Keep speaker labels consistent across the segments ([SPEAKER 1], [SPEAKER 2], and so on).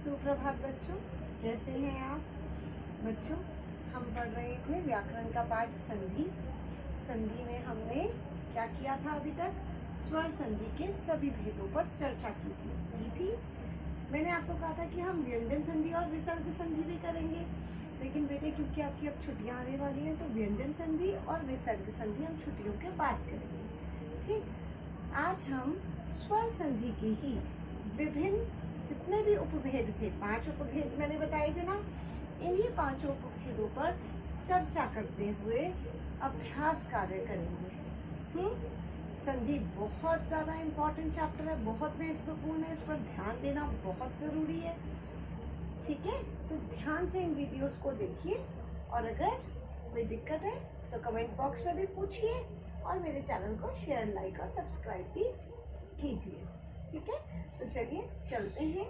[SPEAKER 1] सुप्रभात बच्चों, कैसे हैं आप बच्चों। हम पढ़ रहे थे व्याकरण का पाठ संधि। संधि में हमने क्या किया था अभी तक? स्वर संधि के सभी भेदों पर चर्चा की थी। मैंने आपको कहा था कि हम व्यंजन संधि और विसर्ग संधि भी करेंगे, लेकिन बेटे क्योंकि आपकी अब छुट्टियां आने वाली हैं तो व्यंजन संधि और विसर्ग संधि हम छुट्टियों के बाद करेंगे। ठीक, आज हम स्वर संधि की ही विभिन्न जितने भी उपभेद थे, 5 उपभेद मैंने बताए थे ना, इन्हीं 5 उपभेदों पर चर्चा करते हुए अभ्यास कार्य करेंगे। संधि बहुत ज्यादा इम्पोर्टेंट चैप्टर है, बहुत महत्वपूर्ण है, इस पर ध्यान देना बहुत जरूरी है। ठीक है, तो ध्यान से इन वीडियोस को देखिए और अगर कोई दिक्कत है तो कमेंट बॉक्स में भी पूछिए और मेरे चैनल को शेयर, लाइक और सब्सक्राइब भी कीजिए। ठीक है, तो चलिए चलते हैं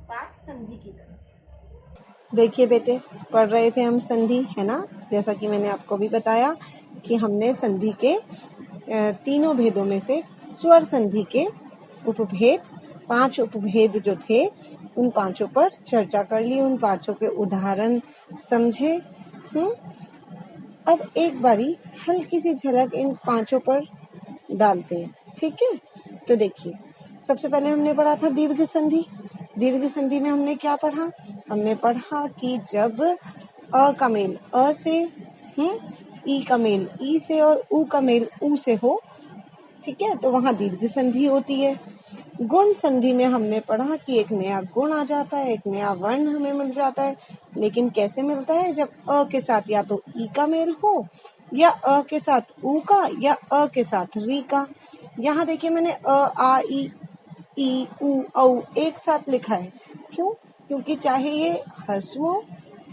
[SPEAKER 1] पाठ संधि की तरफ। देखिए बेटे, पढ़ रहे थे हम संधि, है ना। जैसा कि मैंने आपको भी बताया कि हमने संधि के तीनों भेदों में से स्वर संधि के उपभेद 5 उपभेद जो थे उन 5 पर चर्चा कर ली, उन 5 के उदाहरण समझे। अब एक बारी हल्की सी झलक इन 5 पर डालते हैं। ठीक है, तो देखिए, सबसे पहले हमने पढ़ा था दीर्घ संधि। दीर्घ संधि में हमने क्या पढ़ा? हमने पढ़ा कि जब अ का मेल अ से, ई का मेल ई से और उ का मेल उ से हो, ठीक है, तो वहां दीर्घ संधि होती है। गुण संधि में हमने पढ़ा कि एक नया गुण आ जाता है, एक नया वर्ण हमें मिल जाता है, लेकिन कैसे मिलता है? जब अ के साथ या तो ई का मेल हो, या अ के साथ उ का, या अ के साथ री का। यहाँ देखिए, मैंने अ, आ, ई, उ, औ एक साथ लिखा है। क्यों? क्योंकि चाहे ये ह्रस्व हो,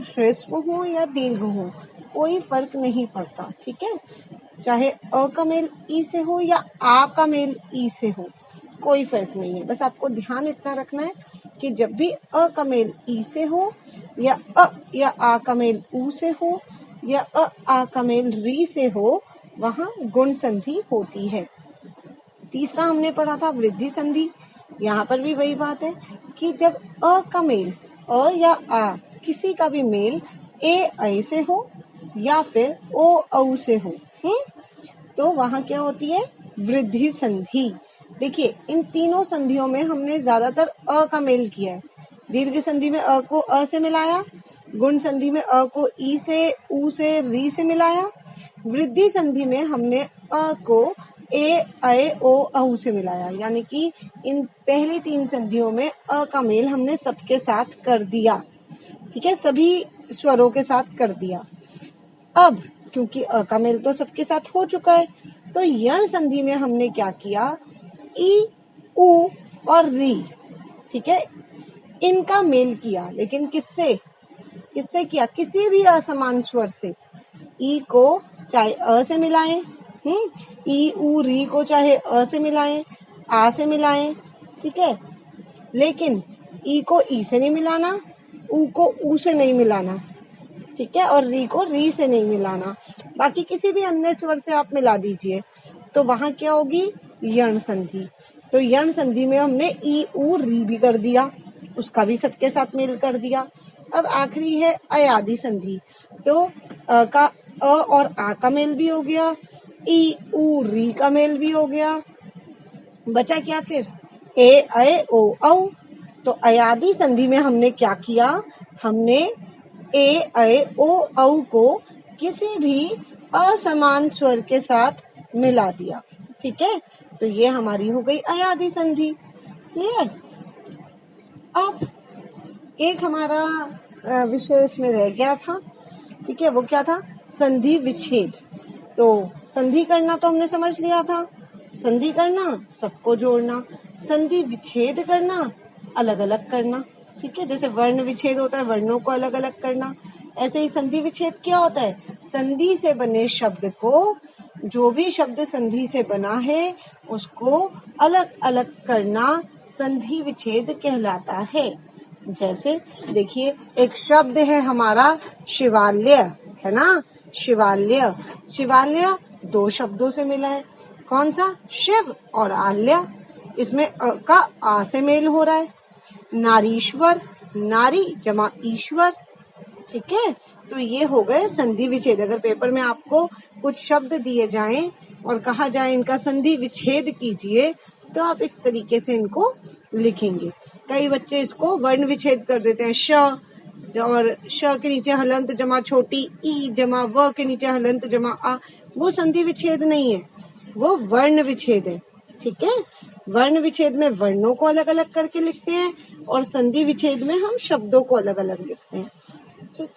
[SPEAKER 1] ह्रस्व हो या दीर्घ हो, कोई फर्क नहीं पड़ता। ठीक है, चाहे अ का मेल ई से हो या आ का मेल ई से हो, कोई फर्क नहीं है। बस आपको ध्यान इतना रखना है कि जब भी अ का मेल ई से हो, या अ या आ का मेल उ से हो, या अ आ का मेल री से हो, वहां गुण संधि होती है। तीसरा हमने पढ़ा था वृद्धि संधि। यहाँ पर भी वही बात है कि जब अ का मेल अ या आ किसी का भी मेल ऐ से हो या फिर ओ औ से हो, तो वहां क्या होती है? वृद्धि संधि। देखिए, इन तीनों संधियों में हमने ज्यादातर अ का मेल किया है। दीर्घ संधि में अ को अ से मिलाया, गुण संधि में अ को ई से, उ से, री से मिलाया। वृद्धि संधि में हमने अ को ऐ ओ औ से मिलाया, यानी कि इन पहली 3 संधियों में अ का मेल हमने सबके साथ कर दिया। ठीक है, सभी स्वरों के साथ कर दिया। अब क्योंकि अ का मेल तो सबके साथ हो चुका है, तो यण संधि में हमने क्या किया? ई, उ और री, ठीक है, इनका मेल किया, लेकिन किससे किया? किसी भी असमान स्वर से। ई को चाहे अ से मिलाएं, ई, उ, री को चाहे अ से मिलाएं, आ से मिलाएं, ठीक है, लेकिन ई को ई से नहीं मिलाना, उ को उ से नहीं मिलाना, ठीक है, और री को री से नहीं मिलाना। बाकी किसी भी अन्य स्वर से आप मिला दीजिए, तो वहां क्या होगी? यण संधि। तो यण संधि में हमने ई, उ, री भी कर दिया, उसका भी सबके साथ मेल कर दिया। अब आखिरी है अयादि संधि। तो अ का अ और आ का मेल भी हो गया, ई, उ, री का मेल भी हो गया, बचा क्या फिर? ऐ ओ औ। तो अयादि संधि में हमने क्या किया? हमने ऐ ओ औ को किसी भी असमान स्वर के साथ मिला दिया। ठीक है, तो ये हमारी हो गई अयादि संधि। क्लियर? अब एक हमारा विषय इसमें रह गया था। ठीक है, वो क्या था? संधि विच्छेद। तो संधि करना तो हमने समझ लिया था, संधि करना सबको जोड़ना, संधि विच्छेद करना अलग अलग करना। ठीक है, जैसे वर्ण विच्छेद होता है, वर्णों को अलग अलग करना, ऐसे ही संधि विच्छेद क्या होता है? संधि से बने शब्द को, जो भी शब्द संधि से बना है उसको अलग अलग करना संधि विच्छेद कहलाता है। जैसे देखिए, एक शब्द है हमारा शिवालय, है ना, शिवालय। शिवालय 2 शब्दों से मिला है, कौन सा? शिव और आल्य। इसमें अ का आ से मेल हो रहा है। नारीश्वर नारी जमा ईश्वर। ठीक है, तो ये हो गए संधि विच्छेद। अगर पेपर में आपको कुछ शब्द दिए जाएं और कहा जाए इनका संधि विच्छेद कीजिए, तो आप इस तरीके से इनको लिखेंगे। कई बच्चे इसको वर्ण विच्छेद कर देते हैं, श और श के नीचे हलंत जमा छोटी ई जमा व के नीचे हलंत जमा आ। वो संधि विच्छेद नहीं है, वो वर्ण विच्छेद है। ठीक है, वर्ण विच्छेद में वर्णों को अलग अलग करके लिखते हैं और संधि विच्छेद में हम शब्दों को अलग अलग लिखते हैं। ठीक।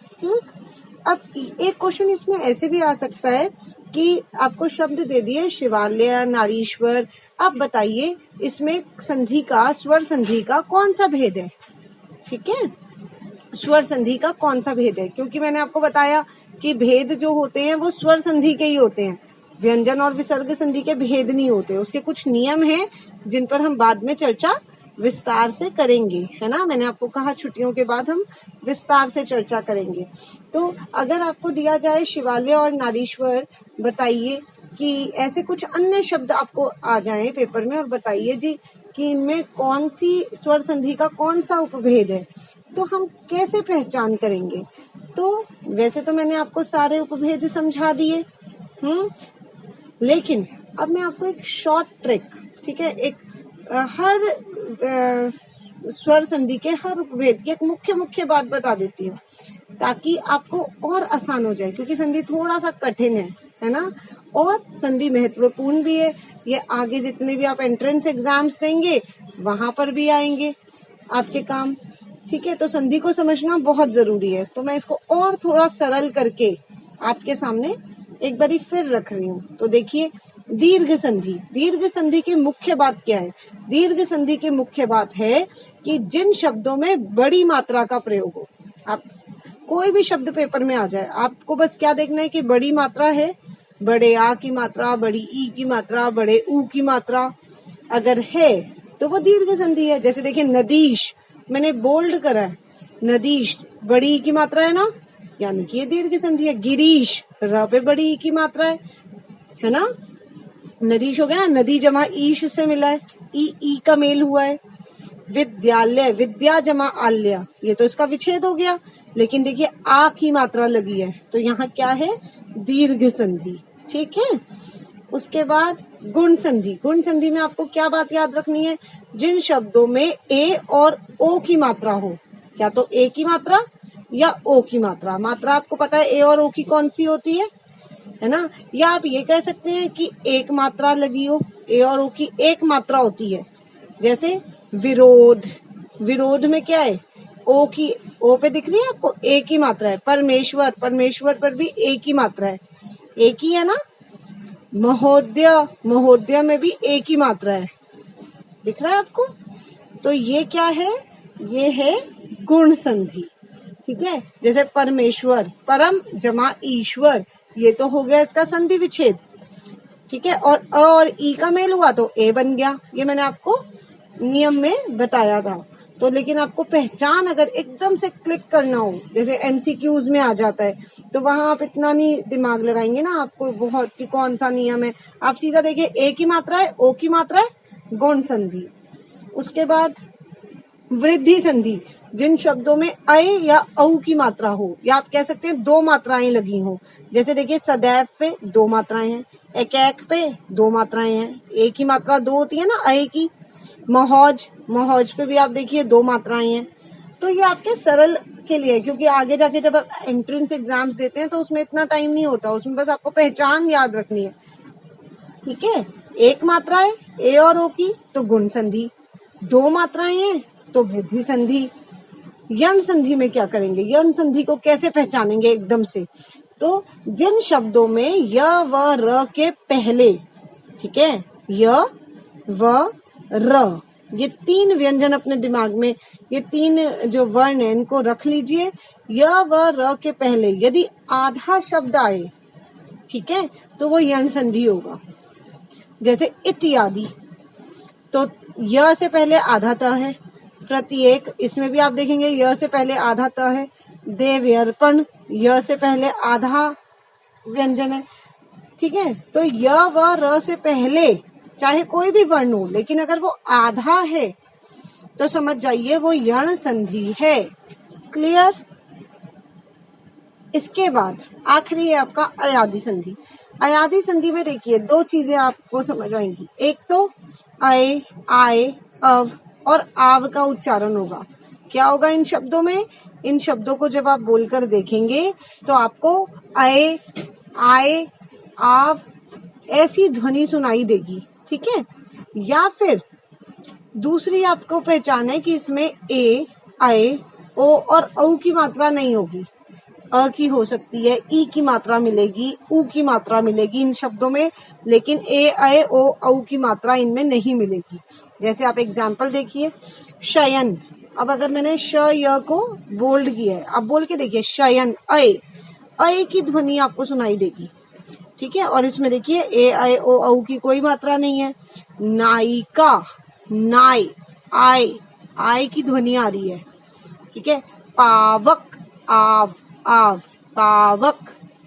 [SPEAKER 1] अब एक क्वेश्चन इसमें ऐसे भी आ सकता है कि आपको शब्द दे दिए शिवालय, नारीश्वर, अब बताइए इसमें संधि का, स्वर संधि का कौन सा भेद है। ठीक है, स्वर संधि का कौन सा भेद है, क्योंकि मैंने आपको बताया कि भेद जो होते हैं वो स्वर संधि के ही होते हैं, व्यंजन और विसर्ग संधि के भेद नहीं होते। उसके कुछ नियम हैं जिन पर हम बाद में चर्चा विस्तार से करेंगे, है ना। मैंने आपको कहा छुट्टियों के बाद हम विस्तार से चर्चा करेंगे। तो अगर आपको दिया जाए शिवालय और नारीश्वर, बताइए कि ऐसे कुछ अन्य शब्द आपको आ जाएं पेपर में और बताइए जी कि इनमें कौन सी स्वर संधि का कौन सा उपभेद है, तो हम कैसे पहचान करेंगे। तो वैसे तो मैंने आपको सारे उपभेद समझा दिए, लेकिन अब मैं आपको एक शॉर्ट ट्रिक, ठीक है, एक हर स्वर संधि के हर उपभेद की एक मुख्य बात बता देती हूँ, ताकि आपको और आसान हो जाए, क्योंकि संधि थोड़ा सा कठिन है ना, और संधि महत्वपूर्ण भी है। ये आगे जितने भी आप एंट्रेंस एग्जाम्स देंगे वहां पर भी आएंगे आपके काम। ठीक है, तो संधि को समझना बहुत जरूरी है। तो मैं इसको और थोड़ा सरल करके आपके सामने एक बारी फिर रख रही हूँ। तो देखिए, दीर्घ संधि, दीर्घ संधि की मुख्य बात क्या है। दीर्घ संधि की मुख्य बात है कि जिन शब्दों में बड़ी मात्रा का प्रयोग हो, आप कोई भी शब्द पेपर में आ जाए, आपको बस क्या देखना है कि बड़ी मात्रा है, बड़े आ की मात्रा, बड़ी ई की मात्रा, बड़े ऊ की मात्रा अगर है तो वो दीर्घ संधि है। जैसे देखिए नदीश, मैंने बोल्ड करा है, नदीश बड़ी ई की मात्रा है ना, यानी कि ये दीर्घ संधि है। गिरीश, र पे बड़ी ई की मात्रा है ना। नदीश हो गया ना, नदी जमा ईश से मिला है, ई का मेल हुआ है। विद्यालय, विद्या जमा आल्य, ये तो इसका विच्छेद हो गया, लेकिन देखिए आ की मात्रा लगी है, तो यहाँ क्या है, दीर्घ संधि। ठीक है, उसके बाद गुण संधि। गुण संधि में आपको क्या बात याद रखनी है, जिन शब्दों में ए और ओ की मात्रा हो, या तो ए की मात्रा या ओ की मात्रा। मात्रा आपको पता है ए और ओ की कौन सी होती है ना। या आप ये कह सकते हैं कि एक मात्रा लगी हो, ए और ओ की एक मात्रा होती है। जैसे विरोध, विरोध में क्या है, ओ की, ओ पे दिख रही है आपको, ए की मात्रा है। परमेश्वर, परमेश्वर पर भी ए की मात्रा है, एक ही है ना। महोदय, महोदय में भी ए की मात्रा है, दिख रहा है आपको। तो ये क्या है, ये है गुण संधि। ठीक है, जैसे परमेश्वर, परम जमा ईश्वर, ये तो हो गया इसका संधि विच्छेद। ठीक है, और अ और ई का मेल हुआ तो ए बन गया, ये मैंने आपको नियम में बताया था। तो लेकिन आपको पहचान अगर एकदम से क्लिक करना हो, जैसे एमसीक्यूज में आ जाता है, तो वहां आप इतना नहीं दिमाग लगाएंगे ना, आपको बहुत कि कौन सा नियम है। आप सीधा देखिए, ए की मात्रा है, ओ की मात्रा है, गुण संधि। उसके बाद वृद्धि संधि, जिन शब्दों में अय या औ की मात्रा हो, या आप कह सकते हैं दो मात्राएं लगी हो। जैसे देखिए सदैव पे दो मात्राएं हैं, एक पे दो मात्राएं हैं, ए की मात्रा दो होती है ना अय की। मौज, मौज पे भी आप देखिए दो मात्राएं हैं। तो ये आपके सरल के लिए, क्योंकि आगे जाके जब आप एंट्रेंस एग्जाम्स देते हैं तो उसमें इतना टाइम नहीं होता, उसमें बस आपको पहचान याद रखनी है। ठीक है, एक मात्रा है ए और ओ की तो गुण संधि, दो मात्राएं हैं तो वृद्धि संधि। यण संधि में क्या करेंगे, यण संधि को कैसे पहचानेंगे एकदम से, तो जिन शब्दों में य व र के पहले, ठीक है, य व र, ये तीन व्यंजन अपने दिमाग में, ये तीन जो वर्ण है इनको रख लीजिए। य व र के पहले यदि आधा शब्द आए, ठीक है, तो वो यण संधि होगा। जैसे इत्यादि, तो य से पहले आधा त है। प्रत्येक, इसमें भी आप देखेंगे य से पहले आधा त है। देव्यर्पण, य से पहले आधा व्यंजन है। ठीक है, तो य व र से पहले चाहे कोई भी वर्ण हो, लेकिन अगर वो आधा है तो समझ जाइए वो यण संधि है। क्लियर। इसके बाद आखिरी है आपका अयादि संधि। अयादि संधि में देखिए दो चीजें आपको समझ आएंगी, एक तो अय, आय, अव और आव का उच्चारण होगा। क्या होगा इन शब्दों में? इन शब्दों को जब आप बोलकर देखेंगे तो आपको अय, आय, आव ऐसी ध्वनि सुनाई देगी। ठीक है। या फिर दूसरी आपको पहचान है कि इसमें ए, अय, ओ और औ की मात्रा नहीं होगी। अ की हो सकती है, ई की मात्रा मिलेगी, ऊ की मात्रा मिलेगी इन शब्दों में, लेकिन ए, अय, ओ, औ की मात्रा इनमें नहीं मिलेगी। जैसे आप एग्जाम्पल देखिए, शयन। अब अगर मैंने श य को बोल्ड किया है, अब बोल के देखिए शयन, अय, अय की ध्वनि आपको सुनाई देगी। ठीक है। और इसमें देखिए ए, अय, ओ, औ की कोई मात्रा नहीं है। नायिका, नाय, आय, आय की ध्वनि आ रही है। ठीक है। पावक, आव, आव, पावक,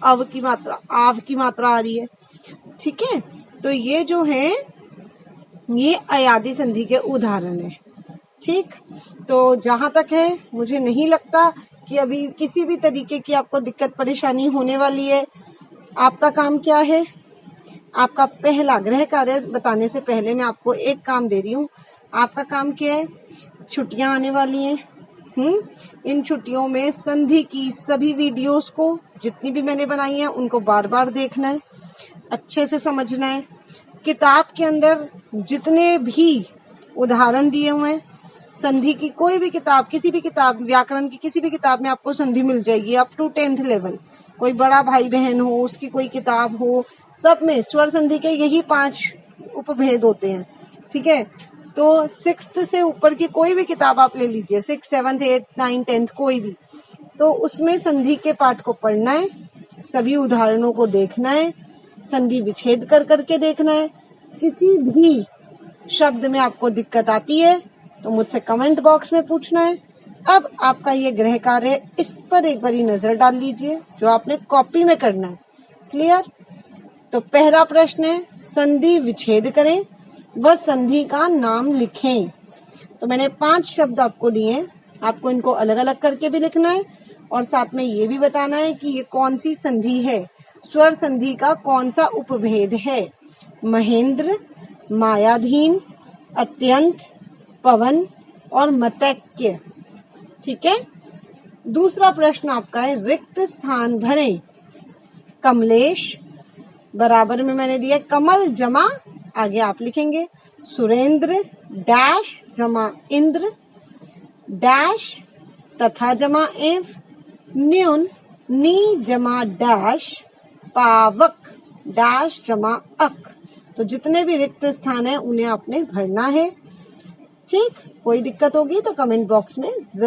[SPEAKER 1] अव की मात्रा, आव की मात्रा आ रही है। ठीक है। तो ये जो है ये अयादि संधि के उदाहरण है। ठीक। तो जहां तक है मुझे नहीं लगता कि अभी किसी भी तरीके की आपको दिक्कत परेशानी होने वाली है। आपका काम क्या है? आपका पहला गृह कार्य बताने से पहले मैं आपको एक काम दे रही हूँ। आपका काम क्या है? छुट्टियां आने वाली हैं। इन छुट्टियों में संधि की सभी वीडियोस को जितनी भी मैंने बनाई है उनको बार बार देखना है, अच्छे से समझना है। किताब के अंदर जितने भी उदाहरण दिए हुए हैं, संधि की कोई भी किताब, किसी भी किताब, व्याकरण की किसी भी किताब में आपको संधि मिल जाएगी अप टू 10th लेवल। कोई बड़ा भाई बहन हो, उसकी कोई किताब हो, सब में स्वर संधि के यही 5 उपभेद होते हैं। ठीक है। तो 6th से ऊपर की कोई भी किताब आप ले लीजिए, 6, 7, 8, 9, 10 कोई भी, तो उसमें संधि के पाठ को पढ़ना है, सभी उदाहरणों को देखना है, संधि विच्छेद कर करके देखना है। किसी भी शब्द में आपको दिक्कत आती है तो मुझसे कमेंट बॉक्स में पूछना है। अब आपका ये गृह कार्य, इस पर एक बारी नजर डाल लीजिए जो आपने कॉपी में करना है। क्लियर। तो पहला प्रश्न है, संधि विच्छेद करें व संधि का नाम लिखें। तो मैंने 5 शब्द आपको दिए हैं, आपको इनको अलग अलग करके भी लिखना है और साथ में ये भी बताना है कि ये कौन सी संधि है, स्वर संधि का कौन सा उपभेद है। महेंद्र, मायाधीन, अत्यंत, पवन और मतैक्य। ठीक है। दूसरा प्रश्न आपका है, रिक्त स्थान भरें। कमलेश बराबर में मैंने दिया कमल जमा, आगे आप लिखेंगे सुरेंद्र डैश जमा इंद्र डैश तथा जमा एव, न्यून नी जमा डैश, पावक डैश जमा अक। तो जितने भी रिक्त स्थान है उन्हें आपने भरना है। ठीक। कोई दिक्कत होगी तो कमेंट बॉक्स में जरूर